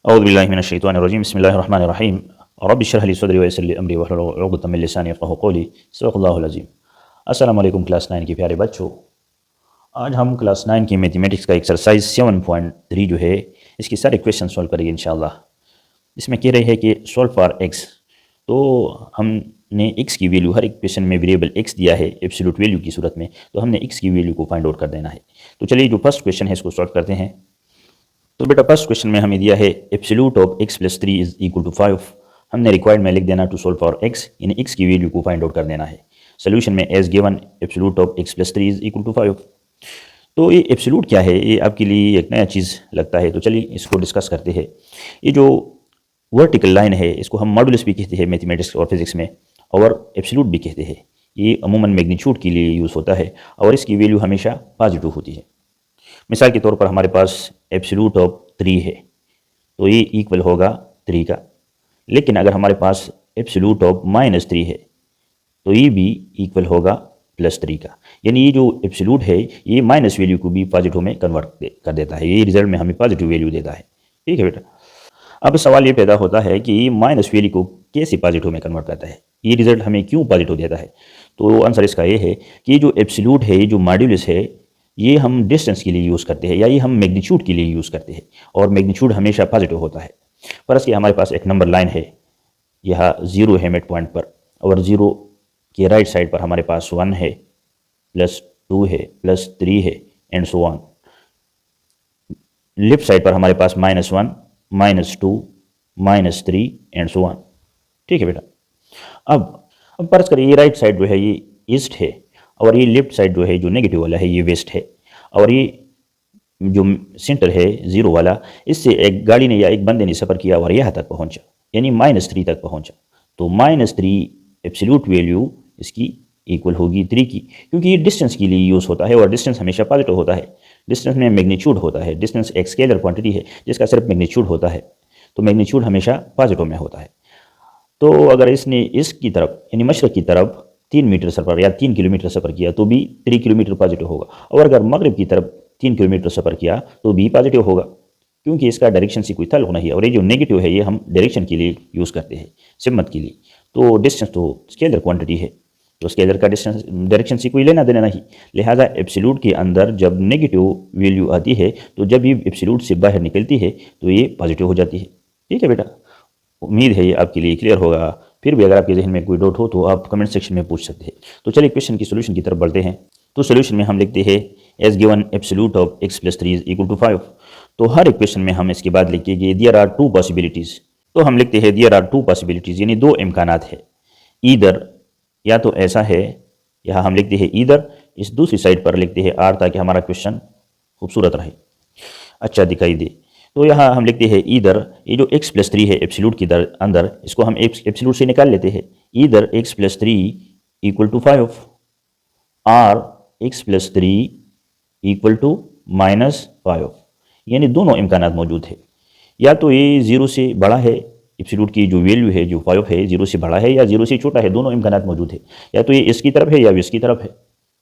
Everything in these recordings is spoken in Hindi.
औज़ुबिल्लाहिमिनश्शैतानिर्रजीम बिस्मिल्लाहिर्रहमानिर्रहीम रब्बि इश्रह ली सदरी वयस्सिर ली अमरी वहलुल उक़दतम मिन लिसानी यफ़क़हू क़ौली सदक़ल्लाहुल अज़ीम। अस्सलामु अलैकुम क्लास 9 के प्यारे बच्चों, आज हम क्लास 9 की मैथमेटिक्स का एक्सरसाइज 7.3 जो है इसके सारे क्वेश्चन सॉल्व करेंगे इंशाअल्लाह। इसमें कह रहे हैं कि सॉल्व फॉर एक्स, तो हमने एक्स की वैल्यू, हर एक क्वेश्चन में वेरिएबल एक्स दिया है एब्सोल्यूट वैल्यू की सूरत में, तो हमने एक्स की वैल्यू को फाइंड आउट कर देना है। तो चलिए जो फर्स्ट क्वेश्चन है इसको सॉल्व करते हैं। तो बेटा फर्स्ट क्वेश्चन में हमें दिया है absolute of x plus 3 is equal to 5। हमने रिक्वायर्ड में लिख देना टू सॉल्व फॉर x, यानी x की वैल्यू को फाइंड आउट कर देना है। सोल्यूशन में as given absolute of x plus 3 is equal to 5। तो ये एब्सोल्यूट क्या है, ये आपके लिए एक नया चीज़ लगता है, तो चलिए इसको डिस्कस करते हैं। ये जो वर्टिकल लाइन है इसको हम मॉडुलस भी कहते हैं मैथमेटिक्स और फिजिक्स में, और एब्सोल्यूट भी कहते हैं। ये अमूमन मैग्नीट्यूड के लिए यूज़ होता है और इसकी वैल्यू हमेशा पॉजिटिव होती है। मिसाल के तौर पर हमारे पास एब्सोल्यूट ऑफ 3 है तो ये इक्वल होगा 3 का, लेकिन अगर हमारे पास एब्सोल्यूट ऑफ -3 है तो ये भी इक्वल होगा +3 का। यानी ये जो एब्सोल्यूट है ये माइनस वैल्यू को भी पॉजिटिव में कन्वर्ट कर देता है, ये रिजल्ट में हमें पॉजिटिव वैल्यू देता है। ठीक है बेटा, अब सवाल ये पैदा होता है कि माइनस वैल्यू को कैसे पॉजिटिव में कन्वर्ट करता है, ये रिजल्ट हमें क्यों पॉजिटिव देता है। तो आंसर इसका ये है कि ये जो एब्सोल्यूट है, ये जो मॉड्यूलस है, ये हम डिस्टेंस के लिए यूज़ करते हैं या ये हम मैग्नीट्यूड के लिए यूज़ करते हैं, और मैग्नीट्यूड हमेशा पॉजिटिव होता है। फर्ज कि हमारे पास एक नंबर लाइन है, यह 0 है मिड पॉइंट पर, और 0 के राइट साइड पर हमारे पास 1 है, +2 है, +3 है, and so on. Left side पर हमारे पास -1, -2, -3 एंड सो ऑन। ठीक है बेटा, अब फर्ज करिए ये राइट साइड जो है ये ईस्ट है, और ये लेफ्ट साइड जो है जो नेगेटिव वाला है ये वेस्ट है, और ये जो सेंटर है 0 वाला, इससे एक गाड़ी ने या एक बंदे ने सफ़र किया और यहाँ तक पहुँचा, यानी -3 तक पहुँचा। तो -3 एब्सोल्यूट वैल्यू इसकी इक्वल होगी 3 की, क्योंकि ये डिस्टेंस के लिए यूज़ होता है और डिस्टेंस हमेशा पॉजिटिव होता है। डिस्टेंस में मैग्नीट्यूड होता है, डिस्टेंस एक स्केलर क्वांटिटी है जिसका सिर्फ मैग्नीट्यूड होता है, तो मैग्नीट्यूड हमेशा पॉजिटिव में होता है। तो अगर इसने इसकी तरफ यानी मशरक़ की तरफ 3 मीटर सफ़र या 3 किलोमीटर सफ़र किया तो भी 3 किलोमीटर पॉजिटिव होगा, और अगर मगरिब की तरफ 3 किलोमीटर सफ़र किया तो भी पॉजिटिव होगा, क्योंकि इसका डायरेक्शन से कोई ताल्लुक़ नहीं है। और ये जो नेगेटिव है ये हम डायरेक्शन के लिए यूज़ करते हैं, सिमत के लिए। तो डिस्टेंस तो स्केलर क्वांटिटी है, तो स्केलर का डिस्टेंस डायरेक्शन से कोई लेना देना नहीं। लिहाजा एब्सोल्यूट के अंदर जब नेगेटिव वैल्यू आती है तो जब ये एब्सोल्यूट से बाहर निकलती है तो ये पॉजिटिव हो जाती है। ठीक है बेटा, उम्मीद है ये आपके लिए क्लियर होगा। फिर भी अगर आपके जहन में कोई डाउट हो तो आप कमेंट सेक्शन में पूछ सकते हैं। तो चलिए क्वेश्चन की सोल्यूशन की तरफ बढ़ते हैं। तो सोल्यूशन में हम लिखते हैं as given absolute of x plus 3 is equal to 5। तो हर एक क्वेश्चन में हम इसके बाद लिखेंगे देयर आर 2 पॉसिबिलिटीज़। तो हम लिखते हैं देयर आर 2 पॉसिबिलिटीज़, यानी 2 इम्कानात है। ईदर, या तो ऐसा है, यहाँ हम लिखते हैं ईदर, इस दूसरी साइड पर लिखते हैं आर, ताकि हमारा क्वेश्चन खूबसूरत रहे, अच्छा दिखाई दे। तो यहाँ हम लिखते हैं ईदर, ये जो x प्लस 3 है एब्सोल्यूट के अंदर, इसको हम एब्सोल्यूट से निकाल लेते हैं। Either x plus 3 equal to 5 और x प्लस 3 इक्वल टू -5, यानी दोनों इम्कानात मौजूद है। या तो ये 0 से बड़ा है, एब्सोल्यूट की जो वैल्यू है जो 5 है 0 से बड़ा है, या 0 से छोटा है, दोनों इम्कानात मौजूद है। या तो ये इसकी तरफ है या इसकी तरफ है।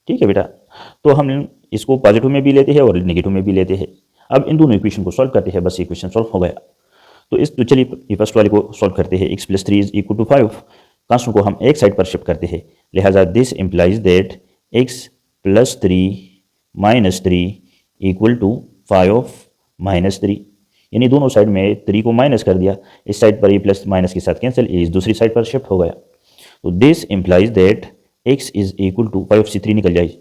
ठीक है बेटा, तो हम इसको पॉजिटिव में भी लेते हैं और नेगेटिव में भी लेते हैं। अब इन दोनों इक्वेशन को सॉल्व करते हैं, बस इक्वेशन सॉल्व हो गया। तो चलिए फर्स्ट वाले को सॉल्व करते हैं। x plus 3 is equal to 5, constant को हम एक साइड पर शिफ्ट करते हैं, लिहाजा this implies that x plus 3 minus 3 equal to 5 minus 3, यानी दोनों साइड में 3 को माइनस कर दिया, इस साइड पर ये प्लस माइनस के साथ कैंसिल, इस दूसरी साइड पर शिफ्ट हो गया। तो this implies that x is equal to 5 से 3 निकल जाए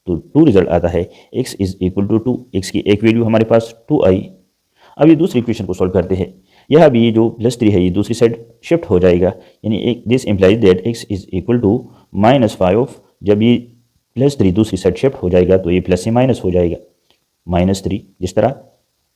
तो 2 रिजल्ट आता है। x is equal to 2, x की एक वैल्यू हमारे पास 2 आई। अब ये दूसरी इक्वेशन को सॉल्व करते हैं। यह भी जो +3 है ये दूसरी साइड शिफ्ट हो जाएगा, यानी this implies that x is equal to -5। जब ये +3 दूसरी साइड शिफ्ट हो जाएगा तो ये प्लस से माइनस हो जाएगा, -3, जिस तरह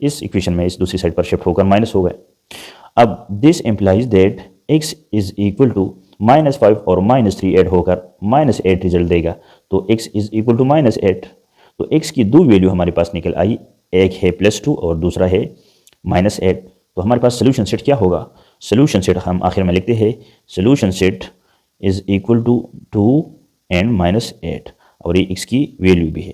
इस इक्वेशन में इस दूसरी साइड पर शिफ्ट होकर माइनस हो गया। अब this implies that x is equal to -5 और -3 ऐड होकर -8 रिजल्ट देगा, तो x इज इक्वल टू -8। तो x की दो वैल्यू हमारे पास निकल आई, एक है +2 और दूसरा है -8। तो हमारे पास सोल्यूशन सेट क्या होगा, सोल्यूशन सेट हम आखिर में लिखते हैं solution set is equal to 2 and -8, और ये x की वैल्यू भी है,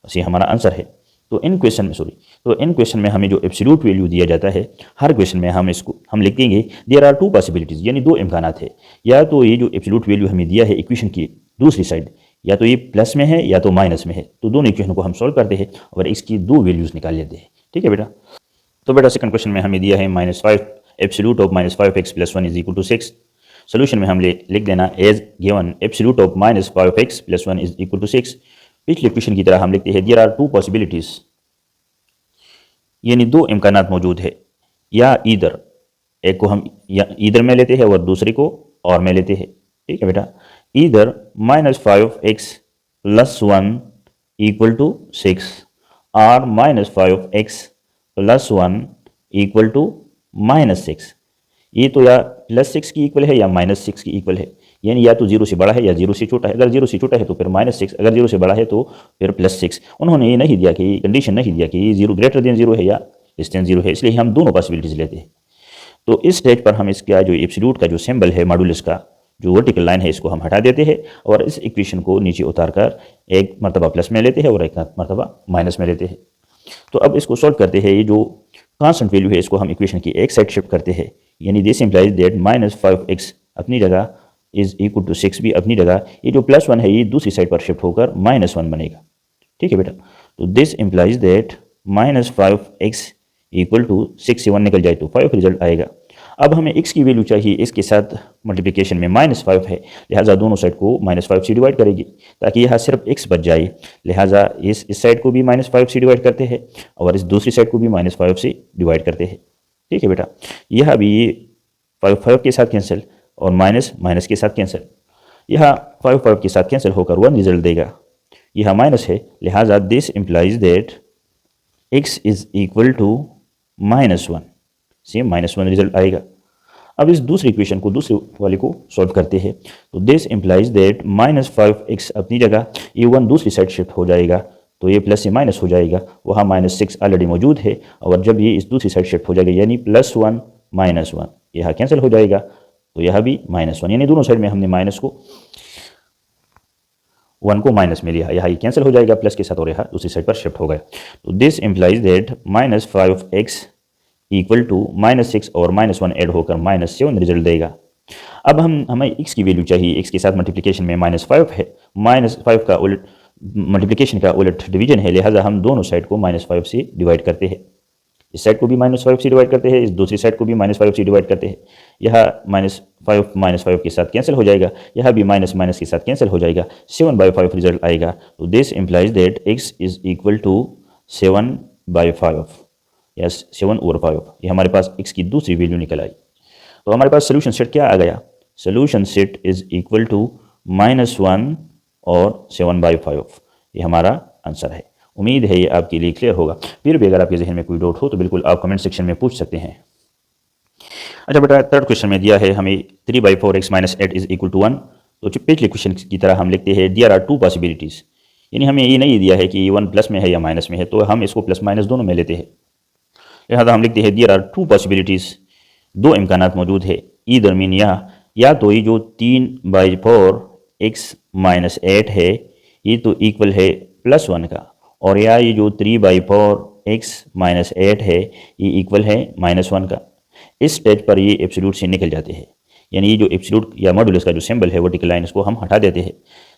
बस ये हमारा आंसर है। तो इन क्वेश्चन में हमें जो एब्सोल्यूट वैल्यू दिया जाता है, हर क्वेश्चन में हम लिखेंगे देयर आर टू पॉसिबिलिटीज़, यानी दो इम्कानात है। या तो ये जो एब्सोल्यूट वैल्यू हमें दिया है इक्वेशन की दूसरी साइड, या तो ये प्लस में है या तो माइनस में है, तो दोनों इक्वेशन को हम सॉल्व करते हैं और इसकी दो वैल्यूज़ निकाल लेते हैं। ठीक है बेटा। तो बेटा सेकंड क्वेश्चन में हमें दिया है -5 एब्सोल्यूट ऑफ -5x + 1 = 6। सोल्यूशन में हम लिख देना as given absolute of -5x + 1 = 6। पिछले क्वेश्चन की तरह हम लिखते हैं देयर आर टू पॉसिबिलिटीज़, यानी दो इम्कानात मौजूद है। या ईदर, एक को हम या ईदर में लेते हैं और दूसरे को और में लेते हैं। ठीक है बेटा। ईदर -5x + 1 = 6 और -5x + 1 = -6। ये तो या +6 की इक्वल है या -6 की इक्वल है, यानी या तो 0 से बड़ा है या 0 से छोटा है। अगर 0 से छोटा है तो फिर -6, अगर 0 से बड़ा है तो फिर +6। उन्होंने ये नहीं दिया कि कंडीशन नहीं दिया कि 0 > 0 है या <0 है, इसलिए हम दोनों पॉसिबिलिटीज़ लेते हैं। तो इस स्टेज पर हम इसका जो एब्सोल्यूट का जो सिंबल है मॉडुलस का जो वर्टिकल लाइन है इसको हम हटा देते हैं और इस इक्वेशन को नीचे उतार कर एक मरतबा प्लस में लेते हैं और एक मरतबा माइनस में लेते हैं। तो अब इसको सॉल्व करते हैं। ये जो कांस्टेंट वैल्यू है इसको हम इक्वेशन की एक साइड शिफ्ट करते हैं, यानी दिस इंप्लाइज दैट -5x अपनी जगह = 6 भी अपनी जगह, ये जो +1 है ये दूसरी साइड पर शिफ्ट होकर -1 बनेगा। ठीक है बेटा। तो दिस इंप्लाइज दैट -5x = 6 से 1 निकल जाए तो 5 रिजल्ट आएगा। अब हमें x की वैल्यू चाहिए, इसके साथ मल्टीप्लिकेशन में -5 है, लिहाजा दोनों साइड को -5 से डिवाइड करेगी ताकि यहाँ सिर्फ x बच जाए। लिहाजा इस साइड को भी -5 से डिवाइड करते हैं और इस दूसरी साइड को भी -5 से डिवाइड करते हैं। ठीक है बेटा। यह भी 5 के साथ कैंसिल और माइनस के साथ कैंसिल, यह 5 के साथ कैंसिल होकर 1 रिजल्ट देगा। यह माइनस है, लिहाजा दिस इंप्लाइज दैट x = -1 से -1 रिजल्ट आएगा। अब इस दूसरी इक्वेशन को दूसरे वाले को सॉल्व करते हैं। तो दिस इंप्लाइज दैट -5x अपनी जगह, ये 1 दूसरी साइड शिफ्ट हो जाएगा तो ये प्लस से माइनस हो जाएगा, वहाँ -6 ऑलरेडी मौजूद है और जब ये इस दूसरी साइड शिफ्ट हो जाएगा यानी +1 -1, यह कैंसिल हो जाएगा तो यह भी -1, यानी दोनों साइड में हमने -1 को माइनस में लिया, यहाँ ये कैंसिल हो जाएगा प्लस के साथ और यहाँ दूसरी साइड पर शिफ्ट हो गया। तो दिस इंप्लाइज दैट -5x = -6 और -1 ऐड होकर -7 रिजल्ट देगा। अब हमें x की वैल्यू चाहिए, x के साथ मल्टीप्लिकेशन में -5 है, -5 का उलट मल्टीप्लिकेशन का उलट डिवीजन है, लिहाजा हम दोनों साइड को -5 से डिवाइड करते हैं। इस साइड को भी -5 से डिवाइड करते हैं, इस दूसरी साइड को भी -5 से डिवाइड करते हैं। यह -5 के साथ कैंसिल हो जाएगा, यह भी माइनस के साथ कैंसिल हो जाएगा, 7/5 रिजल्ट आएगा। तो दिस इंप्लाइज दैट x = 7/5 या 7/5, ये हमारे पास x की दूसरी वैल्यू निकल आई। तो हमारे पास सोल्यूशन सेट क्या आ गया? सोल्यूशन सेट = -1 और 7/5, ये हमारा आंसर है। उम्मीद है ये आपके लिए क्लियर होगा। फिर भी अगर आपके जहन में कोई डाउट हो तो बिल्कुल आप कमेंट सेक्शन में पूछ सकते हैं। अच्छा बेटा, थर्ड क्वेश्चन में दिया है हमें 3/4x - 8 = 1। तो पिछले क्वेश्चन की तरह हम लिखते हैं देयर आर टू पॉसिबिलिटीज़, यानी हमें ये नहीं दिया है कि 1 प्लस में है या माइनस में है, तो हम इसको प्लस माइनस दोनों में लेते हैं। लिहाजा हम लिखते हैं देयर आर टू पॉसिबिलिटीज़, दो इम्कानात मौजूद है। ई दरमिन या तो ये जो 3/4x - 8 है ये तो इक्वल है +1 का, और या ये जो 3/4x - 8 है ये इक्वल है -1 का। इस स्टेज पर ये एब्सोल्यूट से निकल जाते हैं, यानी ये जो एब्सोल्यूट या मॉडुलस का जो सिंबल है वर्टिकल लाइन, इसको हम हटा देते हैं।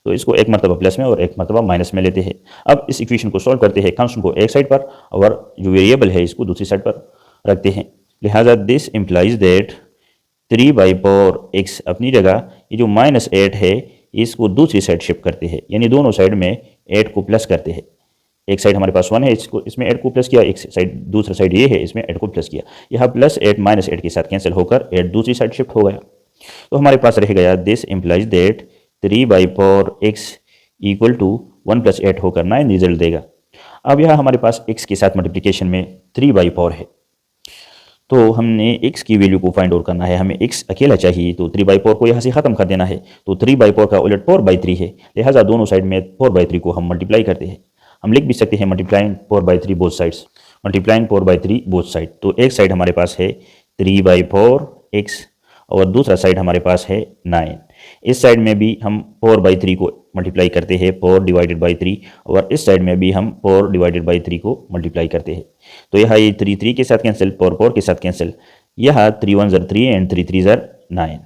तो इसको एक मरतबा प्लस में और एक मरतबा माइनस में लेते हैं। अब इस इक्वेशन को सॉल्व करते हैं, कांस्टेंट को एक साइड पर और जो वेरिएबल है इसको दूसरी साइड पर रखते हैं। लिहाजा दिस इंप्लाइज दैट 3/4x अपनी जगह, ये जो -8 है इसको दूसरी साइड शिफ्ट करते हैं, यानी दोनों साइड में 8 को प्लस करते हैं। एक साइड हमारे पास 1 है, इसको इसमें 8 को प्लस किया, एक साइड दूसरा साइड ये है, इसमें 8 को प्लस किया। यहाँ +8 -8 के साथ कैंसिल होकर 8 दूसरी साइड शिफ्ट हो गया। तो हमारे पास रह गया दिस इंप्लाइज दैट 3/4x = 1 + 8 होकर 9 रिजल्ट देगा। अब यहाँ हमारे पास x के साथ मल्टीप्लिकेशन में 3/4 है, तो हमने x की वैल्यू को फाइंड आउट करना है। हमें x अकेला चाहिए, तो 3/4 को यहाँ से ख़त्म कर देना है। तो 3/4 का उलट 4/3 है, लिहाजा दोनों साइड में 4/3 को हम मल्टीप्लाई करते हैं। हम लिख भी सकते हैं multiplying 4/3 both sides, multiplying 4/3 both side. तो एक साइड हमारे पास है 3/4x और दूसरा साइड हमारे पास है 9। इस साइड में भी हम 4/3 को मल्टीप्लाई करते हैं, 4 डिवाइडेड बाई 3, और इस साइड में भी हम 4 डिवाइडेड बाई 3 को मल्टीप्लाई करते हैं। तो यहाँ ये 3 के साथ कैंसिल, 4 के साथ कैंसिल, यहाँ 3 1 ज़र 3 एंड 3 3 ज़र 9।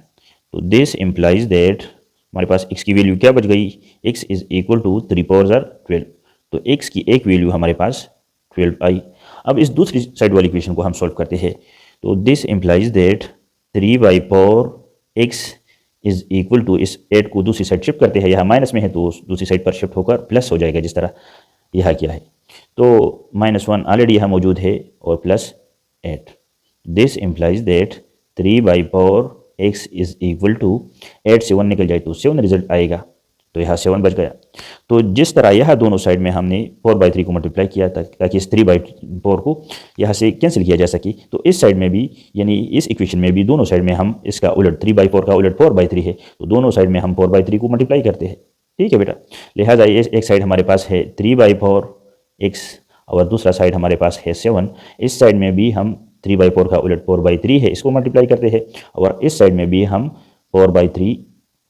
तो दिस इम्प्लाइज दैट हमारे पास x की वैल्यू क्या बच गई, x इज इक्वल टू 3 4 ज़र 12। तो x की एक वैल्यू हमारे पास 12 आई। अब इस दूसरी साइड वाली इक्वेशन को हम सॉल्व करते हैं। तो this implies that 3/4 x is equal to, इस 8 को दूसरी साइड शिफ्ट करते हैं, यहाँ माइनस में है तो दूसरी साइड पर शिफ्ट होकर प्लस हो जाएगा, जिस तरह यह क्या है। तो -1 ऑलरेडी यहाँ मौजूद है और +8। This implies that 3/4 x is equal to 8 से 1 निकल जाए तो 7 रिजल्ट आएगा। तो यहाँ 7 बच गया। तो जिस तरह यह दोनों साइड में हमने 4/3 को मल्टीप्लाई किया ताकि इस 3/4 को यहाँ से कैंसिल किया जा सके, तो इस साइड में भी, यानी इस इक्वेशन में भी दोनों साइड में हम इसका उलट 3/4 का उलट 4/3 है, तो दोनों साइड में हम 4/3 को मल्टीप्लाई करते हैं। ठीक है बेटा। लिहाजा एक साइड हमारे पास है 3/4 x और दूसरा साइड हमारे पास है 7। इस साइड में भी हम 3/4 का उलट 4/3 है, इसको मल्टीप्लाई करते हैं, और इस साइड में भी हम 4/3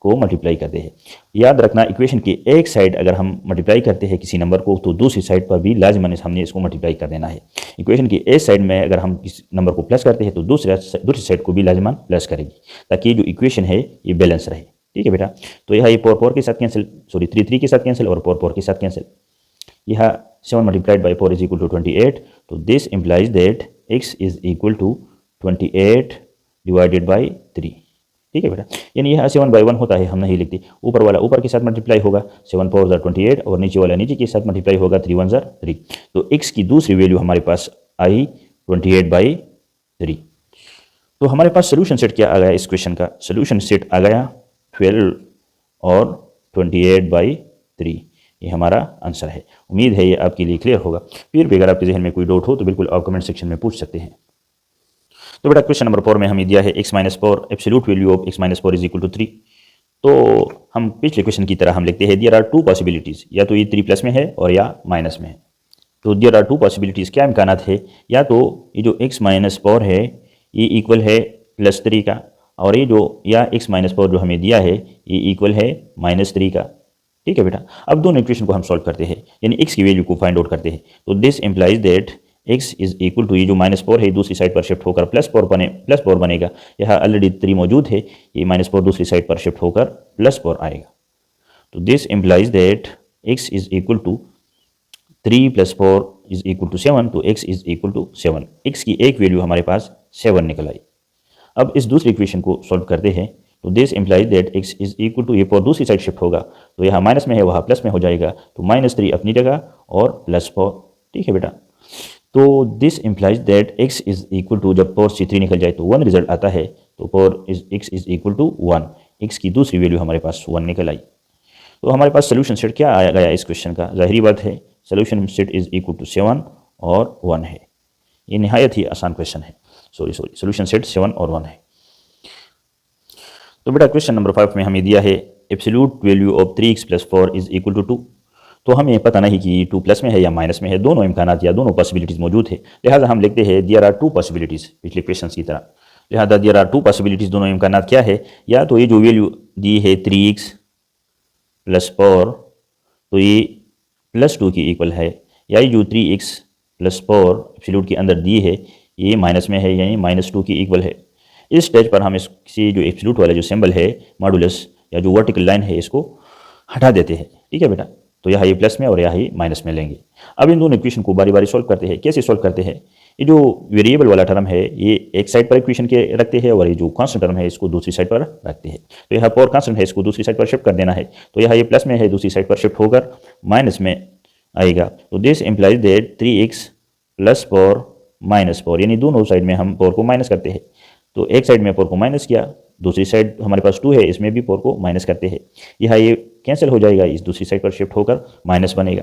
को मल्टीप्लाई करते हैं। याद रखना, इक्वेशन की एक साइड अगर हम मल्टीप्लाई करते हैं किसी नंबर को, तो दूसरी साइड पर भी लाजमन हमने इसको मल्टीप्लाई कर देना है। इक्वेशन की एक साइड में अगर हम किसी नंबर को प्लस करते हैं तो दूसरी साइड को भी लाजमन प्लस करेगी, ताकि जो इक्वेशन है ये बैलेंस रहे। ठीक है बेटा। तो यह 4 के साथ कैंसिल, सॉरी 3 के साथ कैंसिल और 4 के साथ कैंसिल। यह 7 multiplied by 4 is equal to 28। तो this implies that x is equal to 28 divided by 3। ठीक है बेटा। यानी यह 7/1 होता है, हम नहीं लिखते, ऊपर वाला ऊपर के साथ मल्टीप्लाई होगा 7 4 ज़र 28, और नीचे वाला नीचे के साथ मल्टीप्लाई होगा 3 1 ज़र 3। तो x की दूसरी वैल्यू हमारे पास आई 28/3। तो हमारे पास सोल्यूशन सेट क्या आ गया, इस क्वेश्चन का सोल्यूशन सेट आ गया 12 और 28/3। ये हमारा आंसर है। उम्मीद है ये आपके लिए क्लियर होगा। फिर भी अगर आपके जहन में कोई डाउट हो तो बिल्कुल आप कमेंट सेक्शन में पूछ सकते हैं। तो बेटा क्वेश्चन नंबर 4 में हमें दिया है x - 4 absolute value of x - 4 is equal to 3। तो हम पिछले क्वेश्चन की तरह हम लिखते हैं देयर आर 2 पॉसिबिलिटीज, या तो ये 3 प्लस में है और या माइनस में है। तो देयर आर 2 पॉसिबिलिटीज, क्या इम्कानात है, या तो ये जो x - 4 है ये इक्वल है +3 का, और ये जो या x - 4 जो हमें दिया है ये इक्वल है -3 का। ठीक है बेटा। अब दोनों इक्वेशन को हम सॉल्व करते हैं, यानी x की वैल्यू को फाइंड आउट करते हैं। तो this implies that x is equal to, ये जो -4 है दूसरी साइड पर शिफ्ट होकर +4 बनेगा। यहाँ ऑलरेडी 3 मौजूद है, ये -4 दूसरी साइड पर शिफ्ट होकर +4 आएगा। तो this implies that x is equal to 3 + 4 is equal to 7। तो x is equal to 7। x की एक वैल्यू हमारे पास 7 निकल आई। अब इस दूसरी इक्वेशन को सॉल्व करते हैं। तो this implies that x is equal to, ये 4 दूसरी साइड शिफ्ट होगा, तो यहाँ माइनस में है वहाँ प्लस में हो जाएगा, तो -3 अपनी जगह और +4। ठीक है बेटा। तो this implies that x is equal to, जब 4 से 3 निकल जाए तो 1 रिजल्ट आता है, तो x is equal to 1। x की दूसरी वैल्यू हमारे पास 1 निकल आई। तो हमारे पास सोल्यूशन सेट क्या आया गया इस क्वेश्चन का, जाहिर बात है solution set is equal to 7 और 1 है। ये नहायत ही आसान क्वेश्चन है। सोल्यूशन सेट 7 और 1 है। तो बेटा क्वेश्चन नंबर 5 में हमें दिया है absolute value of 3x + 4 is equal to 2। तो हमें पता नहीं कि 2 प्लस में है या माइनस में है, दोनों इम्कानात या दोनों पॉसिबिलिटीज़ मौजूद है। लिहाजा हम लिखते हैं देयर आर 2 पॉसिबिलिटीज़, पिछले क्वेश्चन की तरह। लिहाजा देयर आर 2 पॉसिबिलिटीज़, दोनों इम्कानात क्या है, या तो ये जो वैल्यू दी है 3x + 4, तो ये +2 की इक्वल है, या ये जो 3x + 4 एब्सोल्यूट के अंदर दी है ये माइनस में है, यानी -2 की इक्वल है। इस स्टेज पर हम इससे जो एब्सोल्यूट वाला जो सिंबल है मॉडुलस या जो वर्टिकल लाइन है इसको हटा देते हैं। ठीक है बेटा। तो यहाँ ये प्लस में और यहाँ ये माइनस में लेंगे। अब इन दोनों इक्वेशन को बारी बारी सॉल्व करते हैं। कैसे सॉल्व करते हैं, ये जो वेरिएबल वाला टर्म है ये एक साइड पर इक्वेशन के रखते हैं, और ये जो कांस्टेंट टर्म है इसको दूसरी साइड पर रखते हैं। तो यहाँ 4 कांस्टेंट है, इसको दूसरी साइड पर शिफ्ट कर देना है, तो यहाँ ये प्लस में है, दूसरी साइड पर शिफ्ट होकर माइनस में आएगा। तो दिस इम्प्लाइज दैट 3x + 4 - 4, यानी दोनों साइड में हम 4 को माइनस करते हैं। तो एक साइड में 4 को माइनस किया, दूसरी साइड हमारे पास 2 है, इसमें भी 4 को माइनस करते हैं। यहाँ ये कैंसिल हो जाएगा, इस दूसरी साइड पर शिफ्ट होकर माइनस बनेगा।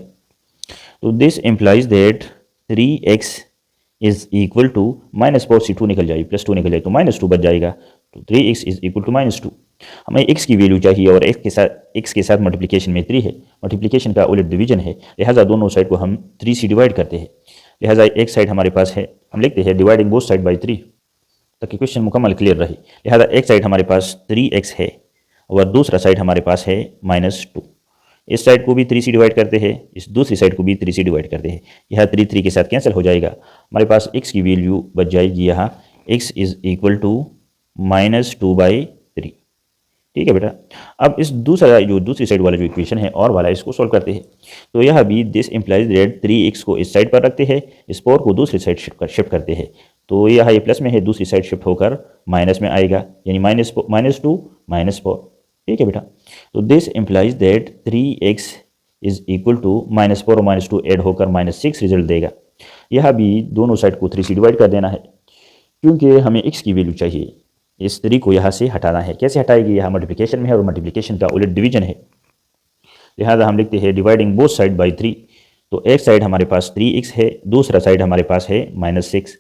तो this implies that 3x is equal to -4 से 2 निकल जाए, +2 निकल जाए तो -2 बच जाएगा। तो 3x इज इक्वल टू -2। हमें x की वैल्यू चाहिए, और x के साथ मल्टीप्लिकेशन में 3 है, मल्टीप्लिकेशन का उलट डिवीजन है, लिहाजा दोनों साइड को हम 3 से डिवाइड करते हैं। लिहाजा एक साइड हमारे पास है, हम लिखते हैं डिवाइडिंग बोथ साइड बाई 3, ताकि क्वेश्चन मुकम्मल क्लियर रहे। लिहाजा एक साइड हमारे पास 3x है और दूसरा साइड हमारे पास है -2। इस साइड को भी 3 से डिवाइड करते हैं, इस दूसरी साइड को भी 3 से डिवाइड करते हैं। यह 3 के साथ कैंसिल हो जाएगा। हमारे पास x की वैल्यू बच जाएगी यहाँ x इज इक्वल टू -2/3। ठीक है बेटा। अब इस दूसरी साइड वाला जो इक्वेशन है और वाला, इसको सोल्व करते हैं। तो यह भी दिस इंप्लाइज दैट 3x को इस साइड पर रखते हैं, इस 4 को दूसरी साइड शिफ्ट करते हैं। तो यह ये प्लस में है, दूसरी साइड शिफ्ट होकर माइनस में आएगा, यानी -2 -4। ठीक है बेटा। तो this implies that 3x is equal to -4 और -2 ऐड होकर -6 रिजल्ट देगा। यह भी दोनों साइड को 3 से डिवाइड कर देना है, क्योंकि हमें x की वैल्यू चाहिए। इस 3 को यहाँ से हटाना है। कैसे हटाएगी? यहाँ मल्टीप्लिकेशन में है और मल्टीप्लिकेशन का उलट डिवीजन है, लिहाजा हम लिखते हैं डिवाइडिंग बोथ साइड बाई 3। तो एक साइड हमारे पास 3x है, दूसरा साइड हमारे पास है -6।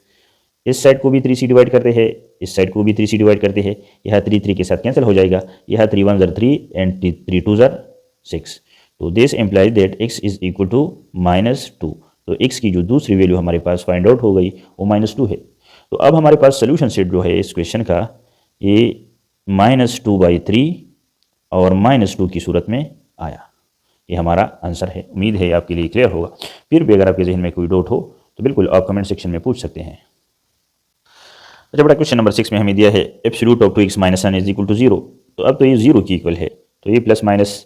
इस साइड को भी 3 से डिवाइड करते हैं, इस साइड को भी 3 से डिवाइड करते हैं। यह 3 के साथ कैंसिल हो जाएगा। यह 3 1 3 एंड 3 2 6। तो this implies that x is equal to -2। तो x की जो दूसरी वैल्यू हमारे पास फाइंड आउट हो गई वो -2 है। तो अब हमारे पास सोल्यूशन सेट जो है इस क्वेश्चन का, ये -2/3 और -2 की सूरत में आया। ये हमारा आंसर है। उम्मीद है आपके लिए क्लियर होगा। फिर भी अगर आपके जहन में कोई डाउट हो तो बिल्कुल आप कमेंट सेक्शन में पूछ सकते हैं। अच्छा बेटा, क्वेश्चन नंबर 6 में हमें दिया है absolute of 2x - 1 is equal to 0। तो अब तो ये 0 की इक्वल है, तो ये प्लस माइनस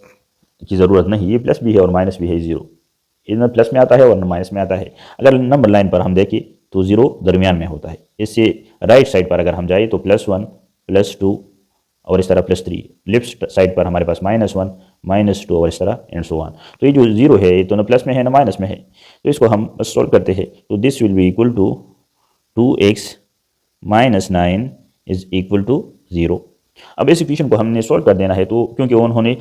की ज़रूरत नहीं, ये प्लस भी है और माइनस भी है। 0 इधर प्लस में आता है और माइनस में आता है। अगर नंबर लाइन पर हम देखें तो 0 दरमियान में होता है। इससे राइट साइड पर अगर हम जाए तो +1 +2 और इस तरह +3। लेफ्ट साइड पर हमारे पास -1 -2 और इस तरह एंड सो ऑन। तो ये जो 0 है ये तो ना प्लस में है ना माइनस में है, तो इसको हम बस सॉल्व करते हैं। तो this will be equal to 2x - 9 is equal to 0। अब इस इक्वेशन को हमने सॉल्व कर देना है, तो क्योंकि उन्होंने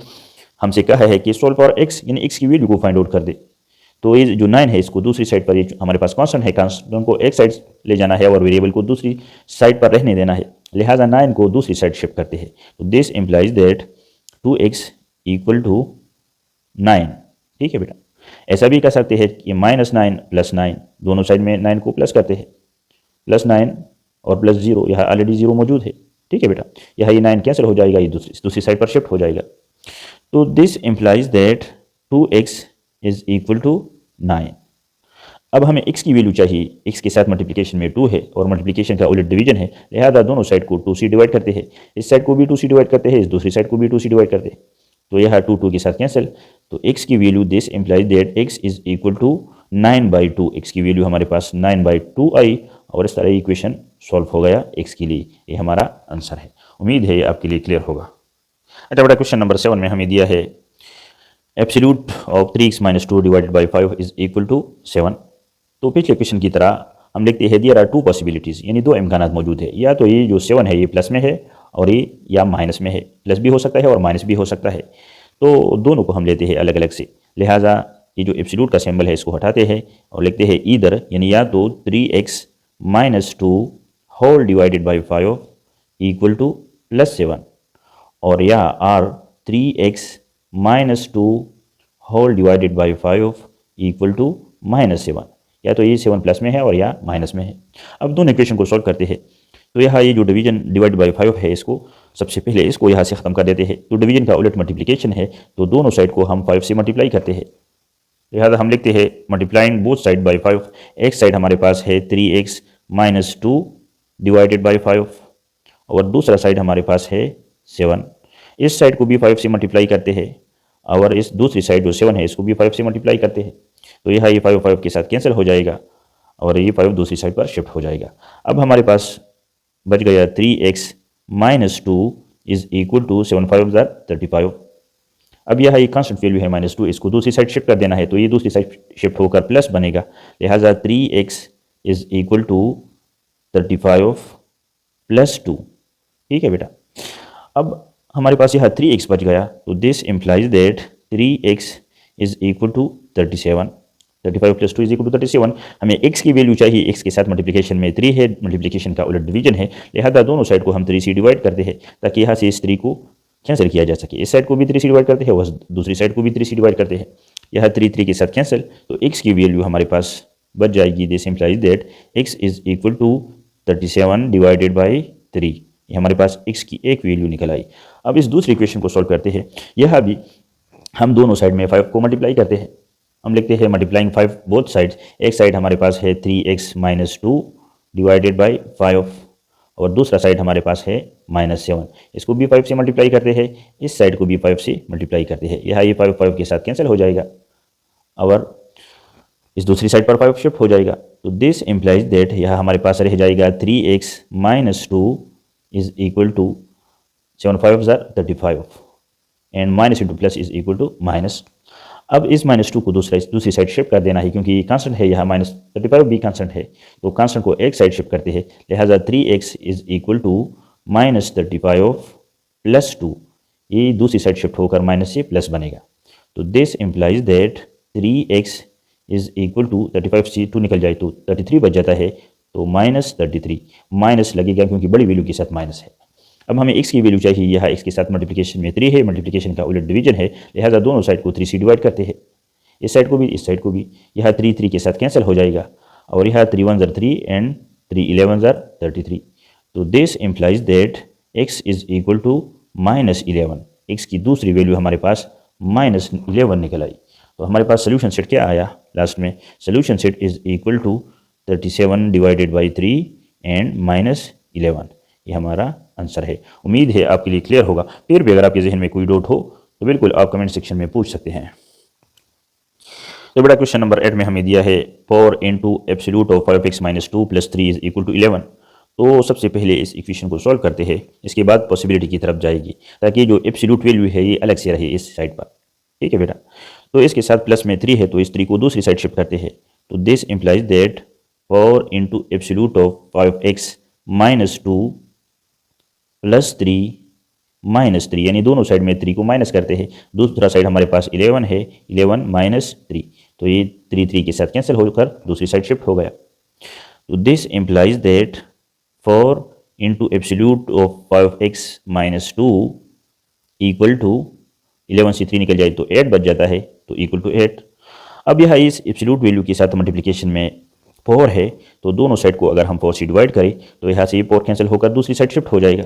हमसे कहा है कि सॉल्व फॉर x, यानी x की वैल्यू को फाइंड आउट कर दे। तो ये जो 9 है इसको दूसरी साइड पर, ये हमारे पास कांस्टेंट है, कांस्टेंट को एक साइड ले जाना है और वेरिएबल को दूसरी साइड पर रहने देना है, लिहाजा 9 को दूसरी साइड शिफ्ट करते हैं। तो this implies that 2x equal to 9। ठीक है बेटा। ऐसा भी कर सकते हैं कि -9 + 9, दोनों साइड में 9 को प्लस करते हैं, +9 और +0, यह ऑलरेडी 0 मौजूद है। ठीक है बेटा। यह ये 9 कैंसिल हो जाएगा, ये दूसरी साइड पर शिफ्ट हो जाएगा। तो this implies that 2x is equal to 9। अब हमें x की वैल्यू चाहिए। x के साथ मल्टीप्लिकेशन में 2 है और मल्टीप्लिकेशन का उलट डिवीजन है, लिहाजा दोनों साइड को 2 से डिवाइड करते हैं। इस साइड को भी 2 से डिवाइड करते हैं, इस दूसरी साइड को भी 2 से डिवाइड करते हैं। तो यह 2 के साथ कैंसिल। तो x की value this implies that x is equal to 9/2। x की वैल्यू हमारे पास 9/2 आई और इस तरह इक्वेशन सॉल्व हो गया x के लिए। ये हमारा आंसर है। उम्मीद है ये आपके लिए क्लियर होगा। अच्छा बेटा, क्वेश्चन नंबर 7 में हमें दिया है absolute of 3x - 2 divided by 5 is equal to 7। तो पिछले क्वेश्चन की तरह हम लिखते हैं देयर आर 2 पॉसिबिलिटीज़, यानी 2 इम्कानात मौजूद है। या तो ये जो 7 है ये प्लस में है और ये या माइनस में है। प्लस भी हो सकता है और माइनस भी हो सकता है। तो दोनों को हम लेते हैं अलग अलग से, लिहाजा ये जो एब्सोल्यूट का सिंबल है इसको हटाते हैं और लिखते हैं ईदर, यानी या तो 3x - 2 whole divided by 5 equal to +7, और या or 3x - 2 whole divided by 5 equal to -7। या तो ये 7 प्लस में है और या माइनस में है। अब दोनों इक्वेशन को सॉल्व करते हैं। तो यहाँ ये जो डिवीजन डिवाइड बाई 5 है, इसको सबसे पहले इसको यहाँ से ख़त्म कर देते हैं। तो डिवीजन का उलट मल्टीप्लिकेशन है, तो दोनों साइड को हम 5 से मल्टीप्लाई करते हैं। लिहाजा हम लिखते हैं मल्टीप्लाइंग बोथ साइड बाई 5। एक साइड हमारे पास है 3x - 2 डिवाइडेड बाई 5 और दूसरा साइड हमारे पास है 7। इस साइड को भी 5 से मल्टीप्लाई करते हैं और इस दूसरी साइड जो 7 है इसको भी 5 से मल्टीप्लाई करते हैं। तो यह ये 5 के साथ कैंसिल हो जाएगा और ये 5 दूसरी साइड पर शिफ्ट हो जाएगा। अब हमारे पास बच गया 3x - 2 इज इक्वल टू 7 5 35। अब यह एक कांस्टेंट वैल्यू है -2, इसको दूसरी साइड शिफ्ट कर देना है, तो ये दूसरी साइड शिफ्ट होकर प्लस बनेगा, लिहाजा 3x इज इक्वल टू 35 + 2। ठीक है बेटा। अब हमारे पास यह 3x बच गया, तो this implies that 3x is equal to 37। 35 + 2 is equal to 37। हमें x की वैल्यू चाहिए। x के साथ मल्टीप्लिकेशन में 3 है, मल्टीप्लिकेशन का उलट डिवीजन है, लिहाजा दोनों साइड को हम 3 से डिवाइड करते हैं ताकि यहाँ से इस 3 को कैंसिल किया जा सके। इस साइड को भी 3 से डिवाइड करते हैं और दूसरी साइड को भी 3 से डिवाइड करते हैं। यह 3 के साथ कैंसिल। तो x की वैल्यू हमारे पास बच जाएगी। This implies that x is equal to 37 divided by 3। ये हमारे पास x की एक वैल्यू निकल आई। अब इस दूसरी इक्वेशन को सॉल्व करते हैं। यह भी हम दोनों साइड में 5 को मल्टीप्लाई करते हैं। हम लिखते हैं मल्टीप्लाइंग 5 बोथ साइड्स। एक साइड हमारे पास है 3x - 2 डिवाइडेड बाई 5 और दूसरा साइड हमारे पास है -7। इसको भी 5 से मल्टीप्लाई करते हैं, इस साइड को भी 5 से मल्टीप्लाई करते हैं। यह ये 5 5 के साथ कैंसिल हो जाएगा और इस दूसरी साइड पर 5 शिफ्ट हो जाएगा। तो दिस इम्प्लाइज दैट यह हमारे पास रह जाएगा 3x - 2 is equal to 7 5 35 and minus into plus is equal to minus. अब इस -2 को दूसरी साइड शिफ्ट कर देना है, क्योंकि कांस्टेंट है, यहाँ -35 भी कांस्टेंट है, तो कांस्टेंट को एक साइड शिफ्ट करते हैं। लिहाजा 3x इज इक्वल टू -35 + 2, ये दूसरी साइड शिफ्ट होकर माइनस से प्लस बनेगा। तो this implies that 3x is equal to 35 से 2 निकल जाए तो 33 बच जाता है, तो -33 माइनस लगेगा क्योंकि बड़ी वैल्यू के साथ माइनस है। अब हमें x की वैल्यू चाहिए, यह x के साथ मल्टीप्लिकेशन में 3 है, मल्टीप्लिकेशन का उलट डिवीजन है, लिहाजा दोनों साइड को 3 से डिवाइड करते हैं, इस साइड को भी इस साइड को भी। यह 3 3 के साथ कैंसिल हो जाएगा और यह 3 1 3 एंड 3 11 33। तो this implies that x is equal to -11। x की दूसरी वैल्यू हमारे पास -11 निकल आई। तो हमारे पास सोल्यूशन सेट क्या आया लास्ट में? Solution set is equal to 37 divided by 3 and -11। ये हमारा आंसर है। उम्मीद है आपके लिए क्लियर होगा। फिर भी अगर आपके जहन में कोई डाउट हो तो बिल्कुल आप कमेंट सेक्शन में पूछ सकते हैं। तो बड़ा क्वेश्चन नंबर 8 में हमें दिया है 4 into absolute of 5x - 2 + 3 is equal to 11। तो सबसे पहले इस इक्वेशन को सॉल्व करते हैं, इसके बाद पॉसिबिलिटी की तरफ जाएगी, ताकि जो एब्सोल्यूट वैल्यू है ये अलग से रहे इस साइड पर। ठीक है बेटा। तो इसके साथ प्लस में 3 है, तो इस 3 को दूसरी साइड शिफ्ट करते हैं। तो this implies that 4 into absolute of 5x - 2 + 3 -3, यानी दोनों साइड में 3 को माइनस करते हैं। दूसरा साइड हमारे पास 11 है, 11 - 3, तो ये 3 3 के साथ कैंसिल होकर दूसरी साइड शिफ्ट हो गया। तो this implies that 4 into absolute of 5x - 2 equal to 11 से 3 निकल जाए तो 8 बच जाता है, तो इक्वल टू 8। अब यह इस एब्सोल्यूट वैल्यू के साथ मल्टीप्लिकेशन में 4 है, तो दोनों साइड को अगर हम 4 से डिवाइड करें तो यहाँ से ये 4 कैंसिल होकर दूसरी साइड शिफ्ट हो जाएगा।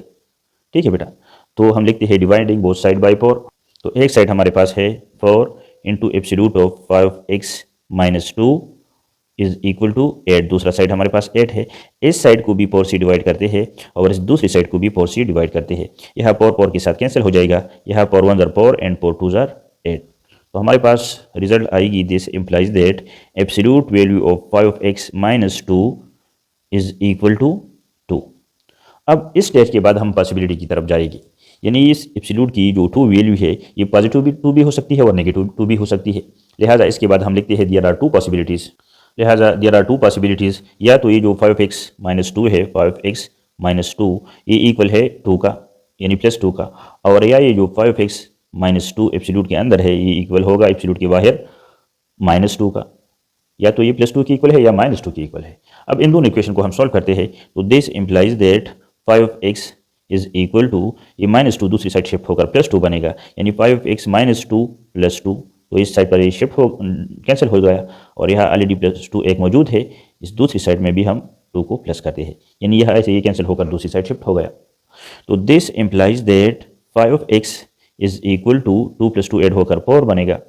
ठीक है बेटा। तो हम लिखते हैं डिवाइडिंग बोथ साइड बाय 4। तो एक साइड हमारे पास है 4 into absolute of 5x - 2 is equal to 8, दूसरा साइड हमारे पास 8 है। इस साइड को भी 4 से डिवाइड करते हैं और इस दूसरी साइड को भी 4 से डिवाइड करते हैं। यह 4 के साथ कैंसिल हो जाएगा, यह 4 1 4 एंड 4 2 8। तो हमारे पास रिजल्ट आएगी, this implies that absolute value of 5x - 2 is equal to 2। अब इस स्टेज के बाद हम पॉसिबिलिटी की तरफ जाएंगे, यानी इस एब्सोल्यूट की जो 2 वैल्यू है ये पॉजिटिव भी 2 भी हो सकती है और नेगेटिव 2 भी हो सकती है। लिहाजा इसके बाद हम लिखते हैं देयर आर 2 पॉसिबिलिटीज़। लिहाजा देयर आर 2 पॉसिबिलिटीज़, या तो ये जो 5x - 2 है, 5x - 2 ये इक्वल है 2 का, यानी +2 का, और या ये जो 5x - 2 एब्सोल्यूट के अंदर है ये इक्वल होगा एब्सोल्यूट के बाहर -2 का, या तो ये +2 की इक्वल है या -2 की इक्वल है। अब इन दोनों इक्वेशन को हम सॉल्व करते हैं। तो this implies that 5x is equal to ये -2 दूसरी साइड शिफ्ट होकर +2 बनेगा, यानी 5x - 2 + 2, तो इस साइड पर ये शिफ्ट हो कैंसिल हो गया और यहाँ ऑलरेडी +2 एक मौजूद है, इस दूसरी साइड में भी हम 2 को प्लस करते हैं, यानी यह ऐसे ये कैंसिल होकर दूसरी साइड शिफ्ट हो गया। तो this implies that 5x is equal to 2 + 2 add होकर 4 बनेगा।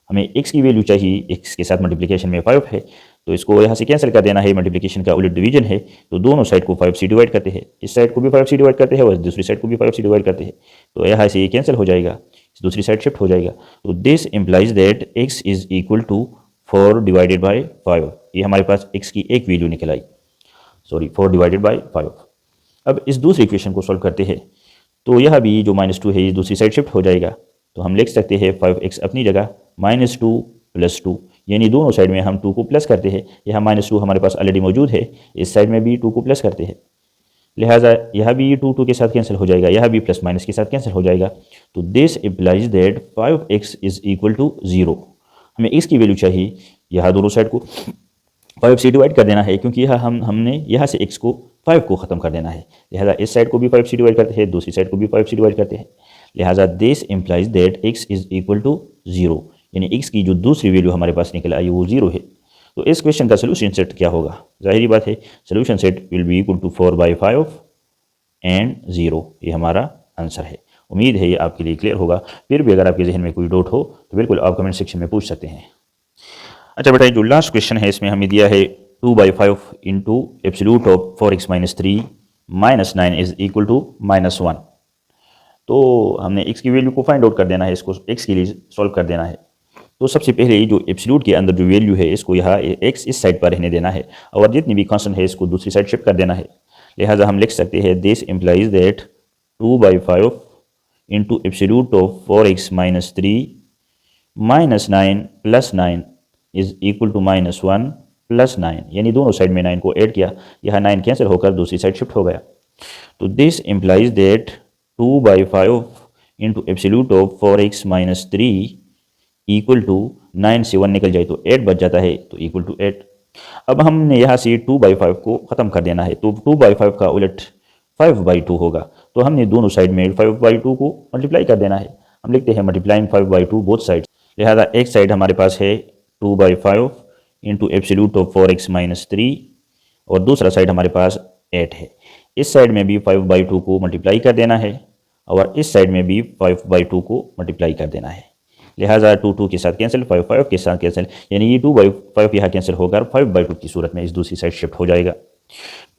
हमें x की वैल्यू चाहिए, x के साथ मल्टीप्लिकेशन में 5 है, तो इसको यहाँ से कैंसिल कर देना है, मल्टीप्लिकेशन का उलट डिवीजन है, तो दोनों साइड को 5 से डिवाइड करते हैं, इस साइड को भी 5 से डिवाइड करते हैं और दूसरी साइड को भी 5 से डिवाइड करते हैं, तो यहाँ से ये कैंसिल हो जाएगा, दूसरी साइड शिफ्ट हो जाएगा। तो this implies that x is equal to 4 divided by 5, ये हमारे पास x की एक वैल्यू निकल आई, 4 डिवाइडेड बाई 5। अब इस दूसरी इक्वेशन को सॉल्व करते हैं, तो यह भी जो -2 है ये दूसरी साइड शिफ्ट हो जाएगा, तो हम लिख सकते हैं 5x अपनी जगह -2 + 2, यानी दोनों साइड में हम 2 को प्लस करते हैं। यहाँ -2 हमारे पास ऑलरेडी मौजूद है, इस साइड में भी 2 को प्लस करते हैं, लिहाजा यह भी 2 2 के साथ कैंसिल हो जाएगा, यह भी प्लस माइनस के साथ कैंसिल हो जाएगा। तो this implies that 5x is equal to 0। हमें x की वैल्यू चाहिए, यहाँ दोनों साइड को 5 से डिवाइड कर देना है, क्योंकि यह हमने यहाँ से x को 5 को ख़त्म कर देना है, लिहाजा इस साइड को भी 5 से डिवाइड करते हैं, दूसरी साइड को भी 5 से डिवाइड करते हैं, लिहाजा this implies that x is equal to 0, यानी x की जो दूसरी वैल्यू हमारे पास निकल आई वो 0 है। तो इस क्वेश्चन का सोल्यूशन सेट क्या होगा? जाहिर बात है solution set will be equal to 4/5 and 0। ये हमारा आंसर है। उम्मीद है ये आपके लिए क्लियर होगा। फिर भी अगर आपके जहन में कोई डाउट हो तो बिल्कुल आप कमेंट सेक्शन में पूछ सकते हैं। अच्छा बेटा, जो लास्ट क्वेश्चन है इसमें हमें दिया है 2/5 into absolute of 4x minus 3 minus 9 is equal to -1। तो हमने x की वैल्यू को फाइंड आउट कर देना है, इसको x के लिए सॉल्व कर देना है। तो सबसे पहले ये जो एब्सोल्यूट के अंदर जो वैल्यू है इसको यहाँ x इस साइड पर रहने देना है और जितनी भी कांस्टेंट है इसको दूसरी साइड शिफ्ट कर देना है। लिहाजा हम लिख सकते हैं this implies that 2/5 into absolute of 4x minus 3 minus 9 plus 9 is equal to -1 plus 9, यानी दोनों साइड में 9 को ऐड किया, यहाँ 9 कैंसिल होकर दूसरी साइड शिफ्ट हो गया। तो this implies that 2/5 into absolute of 4x minus 3 equal to 9 से 1 निकल जाए तो 8 बच जाता है, तो इक्वल टू 8। अब हमने यहाँ से 2/5 को ख़त्म कर देना है, तो 2/5 का उलट 5/2 होगा। तो हमने दोनों साइड में 5/2 को मल्टीप्लाई कर देना है। हम लिखते हैं मल्टीप्लाइंग 5/2 बोथ साइड। लिहाजा एक साइड हमारे पास है 2/5 into absolute of 4x minus 3 और दूसरा साइड हमारे पास 8 है। इस साइड में भी 5/2 को मल्टीप्लाई कर देना है और इस साइड में भी 5/2 को मल्टीप्लाई कर देना है। लिहाजा 2 के साथ कैंसिल, 5 के साथ कैंसिल, यानी ये 2/5 यहाँ कैंसिल होकर 5/2 की सूरत में इस दूसरी साइड शिफ्ट हो जाएगा।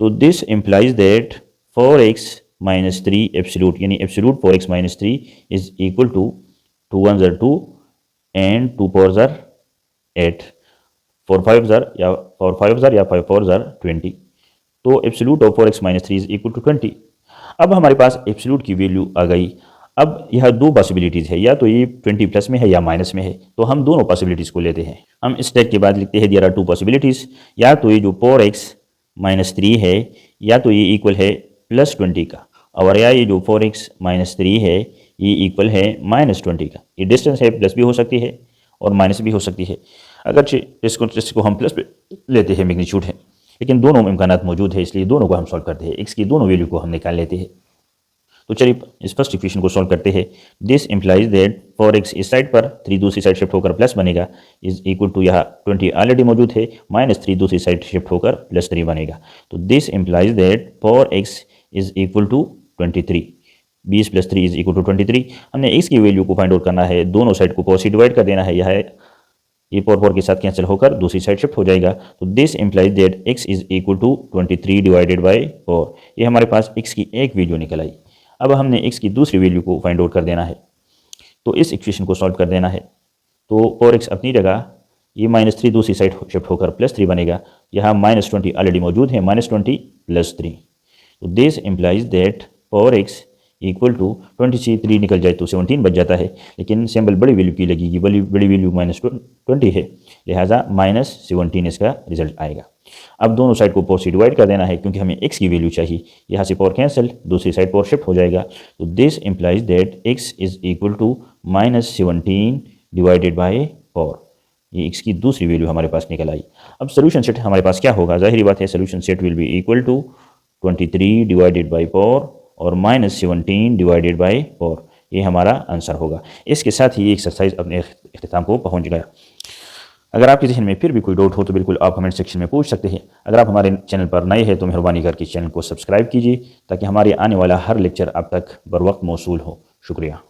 तो this implies that 4x minus 3 absolute, यानी absolute 4x minus 3 is equal to 2 1 ज़र 2 एंड 2 4 ज़र 8, 4 5 ज़र या 5 4 ज़र 20। तो absolute of 4x minus 3 is equal to 20। अब हमारे पास एब्सोल्यूट की वैल्यू आ गई। अब यह दो पॉसिबिलिटीज़ है, या तो ये 20 प्लस में है या माइनस में है, तो हम दोनों पॉसिबिलिटीज़ को लेते हैं। हम इस स्टेप के बाद लिखते हैं देयर आर 2 पॉसिबिलिटीज़, या तो ये जो 4x माइनस 3 है या तो ये इक्वल है +20 का, और या ये जो 4x माइनस 3 है ये इक्वल है -20 का। ये डिस्टेंस है, प्लस भी हो सकती है और माइनस भी हो सकती है। अगर इसको हम प्लस पे लेते हैं, मैग्नीट्यूड है, लेकिन दोनों इम्कानात मौजूद है, इसलिए दोनों को हम सॉल्व करते हैं। x की दोनों वैल्यू को हम निकाल लेते हैं। तो चलिए इस फर्स्ट इक्वेशन को सॉल्व करते हैं। दिस इम्प्लाइज दैट 4x इस साइड पर, 3 दूसरी साइड शिफ्ट होकर प्लस बनेगा, इज इक्वल टू यहाँ 20 ऑलरेडी मौजूद है, -3 दूसरी साइड शिफ्ट होकर +3 बनेगा। तो this implies that 4x is equal to 23, 20 + 3 is equal to 23। हमने x की वैल्यू को फाइंड आउट करना है, दोनों साइड को 4 से डिवाइड कर देना है, यह ये 4 के साथ कैंसिल होकर दूसरी साइड शिफ्ट हो जाएगा। तो this implies that x is equal to 23 divided by 4। ये हमारे पास x की एक वैल्यू निकल आई। अब हमने x की दूसरी वैल्यू को फाइंड आउट कर देना है, तो इस इक्वेशन को सॉल्व कर देना है। तो 4x अपनी जगह, ये -3 दूसरी साइड शिफ्ट होकर +3 बनेगा, यहाँ -20 ऑलरेडी मौजूद है, -20 + 3। तो this implies that 4x equal to 20 से 3 निकल जाए तो 17 बच जाता है, लेकिन सिंबल बड़ी वैल्यू की लगेगी, बड़ी वैल्यू -20 है, लिहाजा -17 इसका रिजल्ट आएगा। अब दोनों साइड को 4 से डिवाइड कर देना है, क्योंकि हमें x की वैल्यू चाहिए। यहाँ से 4 कैंसिल, दूसरी साइड 4 शिफ्ट हो जाएगा। तो this implies that x is equal to -17 divided by 4। ये x की दूसरी वैल्यू हमारे पास निकल आई। अब सोल्यूशन सेट हमारे पास क्या होगा? जाहिर बात है solution set will be equal to 23 divided by 4 और -17 डिवाइडेड बाई 4। ये हमारा आंसर होगा। इसके साथ ही ये एक्सरसाइज अपने इख्तिताम को पहुंच गया। अगर आपके जहन में फिर भी कोई डाउट हो तो बिल्कुल आप कमेंट सेक्शन में पूछ सकते हैं। अगर आप हमारे चैनल पर नए हैं तो मेहरबानी करके चैनल को सब्सक्राइब कीजिए, ताकि हमारे आने वाला हर लेक्चर आप तक बर वक्त मौसूल हो। शुक्रिया।